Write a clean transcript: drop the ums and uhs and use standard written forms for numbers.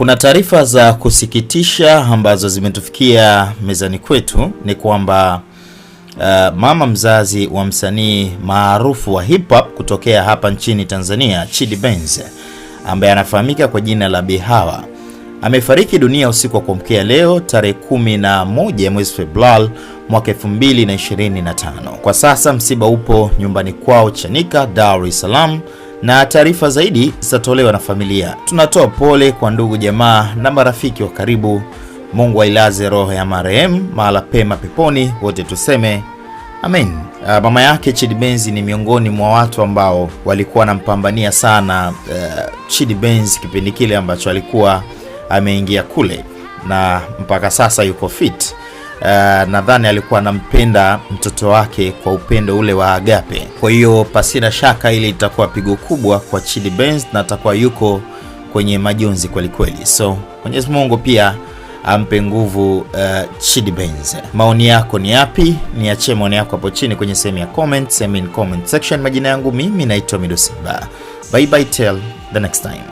Kuna taarifa za kusikitisha ambazo zimetufikia mezani kwetu. Ni kwamba mama mzazi wa msanii maarufu wa hip hop kutokea hapa nchini Tanzania, Chidi Benz, ambaye anafahamika kwa jina la Bi Hawa, amefariki dunia usiku wa kuamkia leo tarehe 11 mwezi Februari mwaka 2025. Kwa sasa msiba upo nyumbani kwao Chanika, Dar es Salaam, na taarifa zaidi zitatolewa na familia. Tunatoa pole kwa ndugu, jamaa na marafiki wa karibu. Mungu ailaze roho ya marehemu mahala pema peponi, wote tuseme amen. Mama yake Chidi Benz ni miongoni mwa watu ambao walikuwa wanampambania sana Chidi Benz kipindi kile ambacho alikuwa ameingia kule, na mpaka sasa yuko fit. Nadhani alikuwa anampenda mtoto wake kwa upendo ule wa agape. Kwa hiyo pasina shaka ile itakuwa pigo kubwa kwa Chidi Benz na atakuwa yuko kwenye majonzi kweli kweli. So Mwenyezi Mungu pia ampe nguvu Chidi Benz. Maoni yako ni yapi? Niachie maoni yako hapo chini kwenye sehemu ya comment section. Majina yangu mimi naitwa Mido Simba. Bye bye till the next time.